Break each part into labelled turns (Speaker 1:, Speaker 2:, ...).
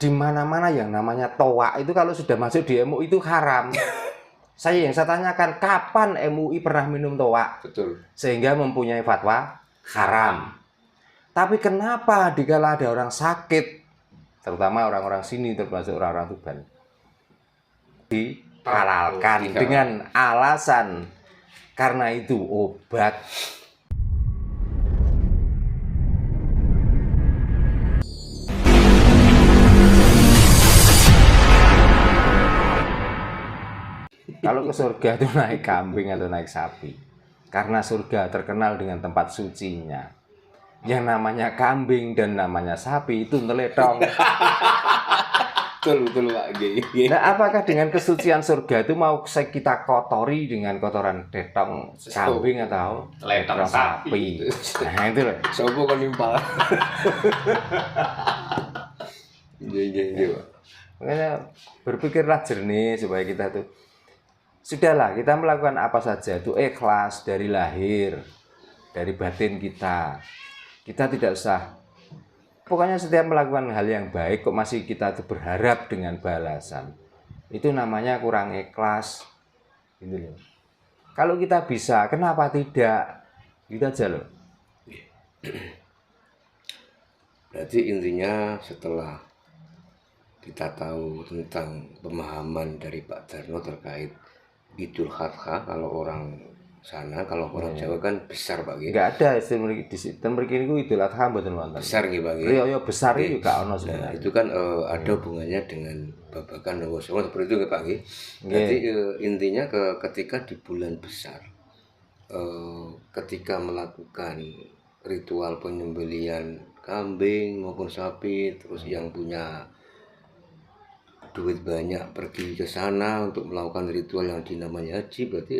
Speaker 1: di mana-mana yang namanya toa itu kalau sudah masuk di MUI itu haram. Saya tanyakan, kapan MUI pernah minum toa?
Speaker 2: Betul.
Speaker 1: Sehingga mempunyai fatwa haram. Tapi kenapa dikala ada orang sakit, terutama orang-orang sini, termasuk orang-orang Tuban, dihalalkan dengan alasan karena itu obat. Kalau ke surga itu naik kambing atau naik sapi. Karena surga terkenal dengan tempat sucinya. Yang namanya kambing dan namanya sapi itu teletong.
Speaker 2: Betul Pak G.
Speaker 1: Nah, apakah dengan kesucian surga itu mau kita kotori dengan kotoran tetong kambing atau
Speaker 3: teletong sapi?
Speaker 1: Nah, itu loh.
Speaker 2: Sopo kan nimpal. Iya.
Speaker 1: Makanya berpikirlah jernih supaya kita tuh sudahlah, kita melakukan apa saja itu ikhlas dari lahir, dari batin kita. Kita tidak usah, pokoknya setiap melakukan hal yang baik kok masih kita tuh berharap dengan balasan. Itu namanya kurang ikhlas. Gitu loh. Kalau kita bisa, kenapa tidak? Gitu aja loh.
Speaker 2: Berarti intinya setelah kita tahu tentang pemahaman dari Pak Darno terkait Idul Adha, kalau orang sana, kalau orang Jawa kan besar Pak.
Speaker 1: Enggak ada istilah mriki niku Idul Adha mboten wonten.
Speaker 2: Besar nggih Pak.
Speaker 1: Iya besar itu juga ono sebenarnya.
Speaker 2: Nah, itu kan ada hubungannya dengan babakan Nowo Songo seperti itu nggih Pak nggih. Jadi intinya ketika di bulan besar ketika melakukan ritual penyembelihan kambing maupun sapi, terus yang punya duit banyak pergi ke sana untuk melakukan ritual yang dinamanya haji, berarti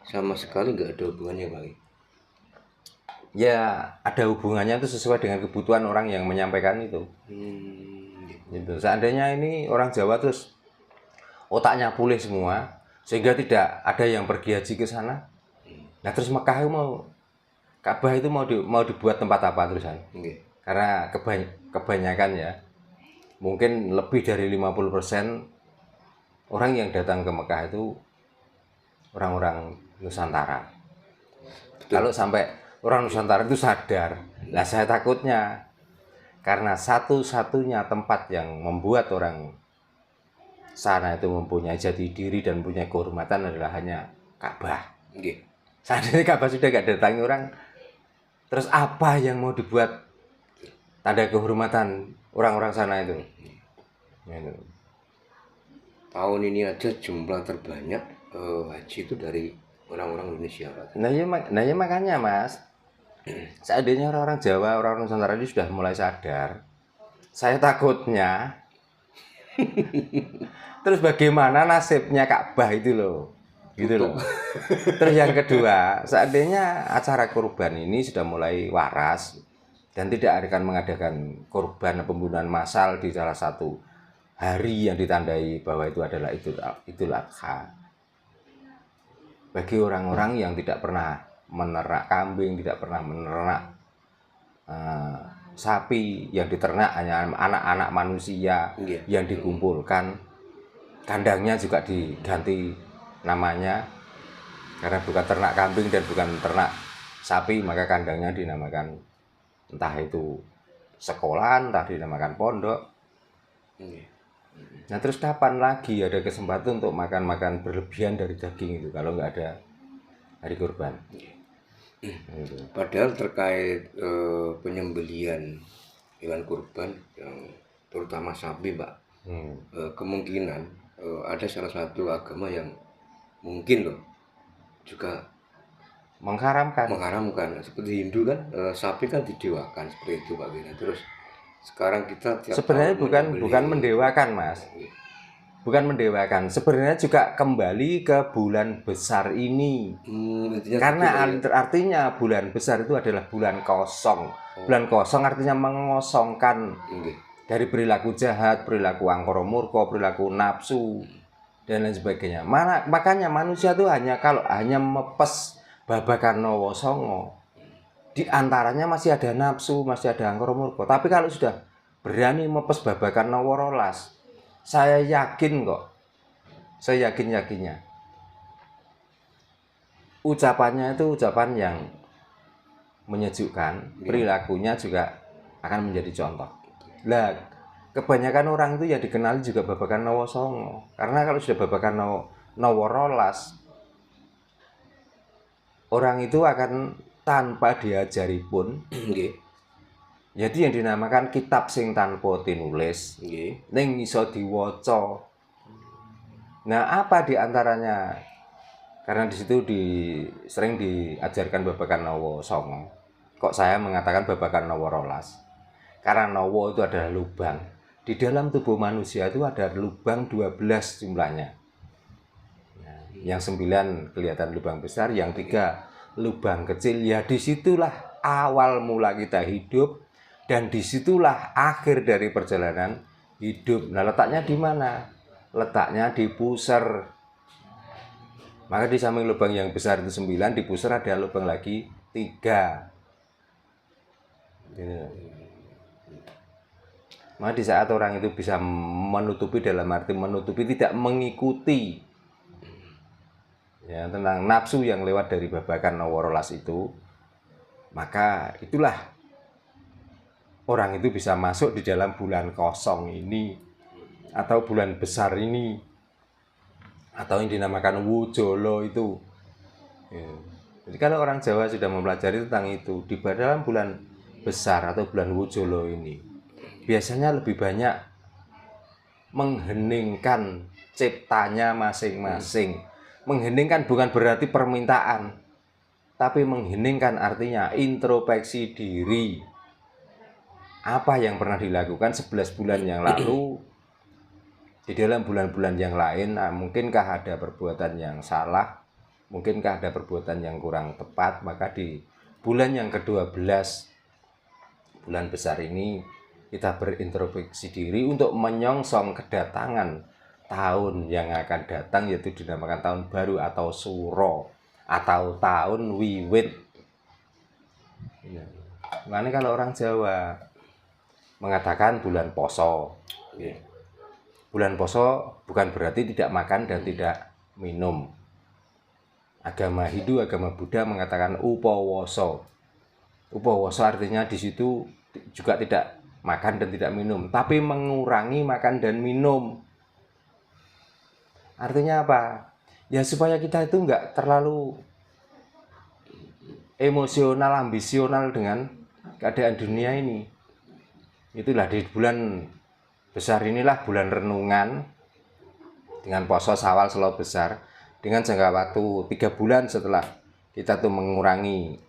Speaker 2: sama sekali nggak ada hubungannya Pak.
Speaker 1: Ya ada hubungannya itu sesuai dengan kebutuhan orang yang menyampaikan itu. Gitu. Seandainya ini orang Jawa terus otaknya pulih semua sehingga tidak ada yang pergi haji ke sana. Nah terus Mekah itu Ka'bah itu mau dibuat tempat apa terusan? Karena kebanyakan ya, mungkin lebih dari 50% orang yang datang ke Mekah itu orang-orang Nusantara. Betul. Kalau sampai orang Nusantara itu sadar, nah saya takutnya karena satu-satunya tempat yang membuat orang sana itu mempunyai jati diri dan mempunyai kehormatan adalah hanya Ka'bah. Seandainya Ka'bah sudah gak datangi orang, terus apa yang mau dibuat tanda kehormatan orang-orang sana itu?
Speaker 2: Tahun ini aja jumlah terbanyak haji itu dari orang-orang Indonesia.
Speaker 1: Nah ya makanya Mas, seandainya orang-orang Jawa, orang Nusantara ini sudah mulai sadar, saya takutnya terus bagaimana nasibnya Ka'bah itu loh, gitu loh. Terus yang kedua, seandainya acara kurban ini sudah mulai waras dan tidak akan mengadakan kurban pembunuhan massal di salah satu hari yang ditandai bahwa itu adalah Idul Adha. Bagi orang-orang yang tidak pernah menernak kambing, tidak pernah menernak sapi, yang diternak hanya anak-anak manusia yang dikumpulkan, kandangnya juga diganti namanya, karena bukan ternak kambing dan bukan ternak sapi, maka kandangnya dinamakan entah itu sekolahan, entah dinamakan pondok. Nah terus kapan lagi ada kesempatan untuk makan-makan berlebihan dari daging itu kalau nggak ada hari kurban?
Speaker 2: Padahal terkait penyembelihan hewan kurban yang terutama sapi Pak, kemungkinan ada salah satu agama yang mungkin loh juga mengharamkan seperti Hindu kan, sapi kan didewakan seperti itu Pak Gina. Terus sekarang kita
Speaker 1: sebenarnya bukan mendewakan Mas, bukan mendewakan, sebenarnya juga kembali ke bulan besar ini. Karena artinya bulan besar itu adalah bulan kosong. Bulan kosong artinya mengosongkan dari perilaku jahat, perilaku angkara murka, perilaku nafsu dan lain sebagainya. Makanya manusia itu kalau hanya mepes babakan Nowo Songo, di antaranya masih ada nafsu, masih ada angkara murka. Tapi kalau sudah berani mepes babakan nomor 12. Saya yakin kok. Saya yakin-yakinnya. Ucapannya itu ucapan yang menyejukkan, perilakunya juga akan menjadi contoh. Lah, kebanyakan orang itu ya dikenali juga babakan nomor 9. Karena kalau sudah babakan nomor 12, orang itu akan tanpa diajari pun, jadi yang dinamakan kitab sing tanpa tinulis, ning iso diwaca. Nah, apa diantaranya? Karena di situ sering diajarkan babakan nomor 9. Kok saya mengatakan babakan nomor 12? Karena nomor itu adalah lubang. Di dalam tubuh manusia itu ada lubang 12 jumlahnya. Nah, yang 9 kelihatan lubang besar, yang 3 lubang kecil. Ya disitulah awal mula kita hidup dan disitulah akhir dari perjalanan hidup. Nah, letaknya di mana? Letaknya di pusar. Maka di samping lubang yang besar itu 9, di pusar ada lubang lagi 3. Maka di saat orang itu bisa menutupi, dalam arti menutupi tidak mengikuti ya, tentang nafsu yang lewat dari babakan nomor 12 itu, maka itulah orang itu bisa masuk di dalam bulan kosong ini atau bulan besar ini, atau yang dinamakan Wujolo itu. Ya. Jadi kalau orang Jawa sudah mempelajari tentang itu, di dalam bulan besar atau bulan Wujolo ini, biasanya lebih banyak mengheningkan ciptanya masing-masing. Mengheningkan bukan berarti permintaan, tapi mengheningkan artinya introspeksi diri. Apa yang pernah dilakukan 11 bulan yang lalu, di dalam bulan-bulan yang lain, mungkinkah ada perbuatan yang salah, mungkinkah ada perbuatan yang kurang tepat. Maka di bulan yang ke-12, bulan besar ini, kita berintrospeksi diri untuk menyongsong kedatangan tahun yang akan datang, yaitu dinamakan tahun baru atau Suro atau tahun Wiwit. Makanya kalau orang Jawa mengatakan bulan poso, bulan poso bukan berarti tidak makan dan tidak minum. Agama Hindu, agama Buddha mengatakan upawoso. Upawoso artinya di situ juga tidak makan dan tidak minum, tapi mengurangi makan dan minum. Artinya apa? Ya supaya kita itu enggak terlalu emosional, ambisional dengan keadaan dunia ini. Itulah di bulan besar inilah bulan renungan dengan poso Syawal Selo Besar, dengan jangka waktu 3 bulan setelah kita tuh mengurangi,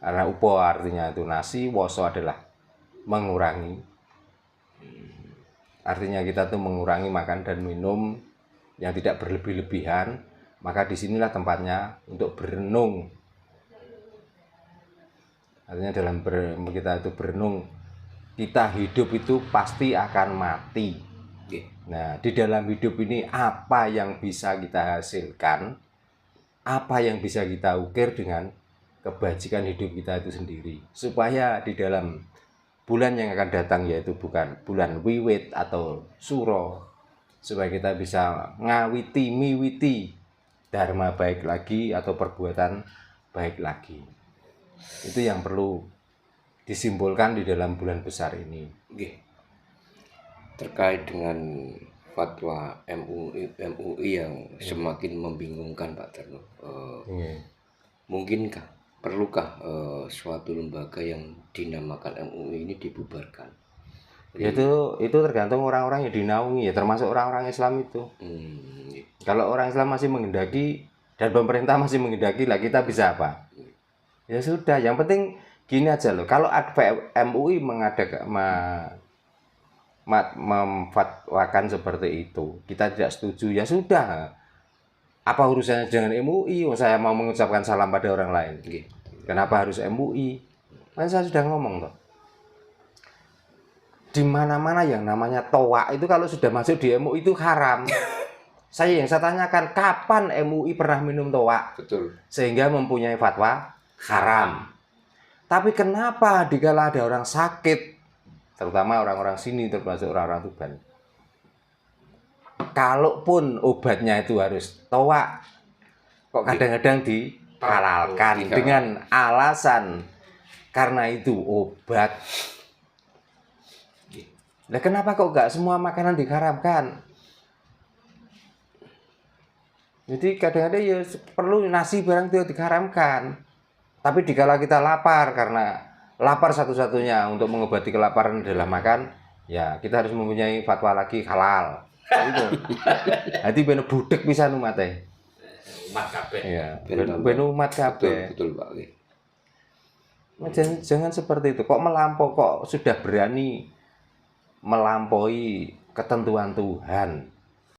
Speaker 1: karena upo artinya itu nasi, woso adalah mengurangi. Artinya kita tuh mengurangi makan dan minum yang tidak berlebih-lebihan. Maka disinilah tempatnya untuk berenung. Artinya dalam kita itu berenung, kita hidup itu pasti akan mati. Nah, di dalam hidup ini apa yang bisa kita hasilkan, apa yang bisa kita ukir dengan kebajikan hidup kita itu sendiri, supaya di dalam bulan yang akan datang, yaitu bukan bulan Wiwit atau Suro, supaya kita bisa miwiti dharma baik lagi atau perbuatan baik lagi. Itu yang perlu disimbolkan di dalam bulan besar ini.
Speaker 2: Terkait dengan fatwa MUI yang semakin membingungkan, Pak Terno, mungkinkah, perlukah suatu lembaga yang dinamakan MUI ini dibubarkan?
Speaker 1: Ya itu tergantung orang-orang yang dinaungi, ya termasuk orang-orang Islam itu. Kalau orang Islam masih menghendaki dan pemerintah masih menghendaki, lah kita bisa apa? Ya sudah, yang penting gini aja loh. Kalau MUI memfatwakan seperti itu, kita tidak setuju, ya sudah. Apa urusannya dengan MUI? Saya mau mengucapkan salam pada orang lain. Kenapa harus MUI? Kan saya sudah ngomong toh. Di mana-mana yang namanya toa itu kalau sudah masuk di MUI itu haram. Yang saya tanyakan, kapan MUI pernah minum toa?
Speaker 2: Betul.
Speaker 1: Sehingga mempunyai fatwa haram. Tapi kenapa dikala ada orang sakit terutama orang-orang sini termasuk orang-orang Tuban. Kalaupun obatnya itu harus toa, kok kadang-kadang dihalalkan dengan alasan karena itu obat. Nah, kenapa kok nggak semua makanan diharamkan? Jadi kadang-kadang ya perlu nasi barang itu diharamkan. Tapi dikala kita lapar, karena lapar satu-satunya untuk mengobati kelaparan adalah makan, ya kita harus mempunyai fatwa lagi halal. Itu. Hati ben budek pisan umate.
Speaker 3: Umat kabeh.
Speaker 1: Iya, ben umat kabeh.
Speaker 2: Betul Pak.
Speaker 1: Jangan seperti itu. Kok melampau, kok sudah berani melampaui ketentuan Tuhan.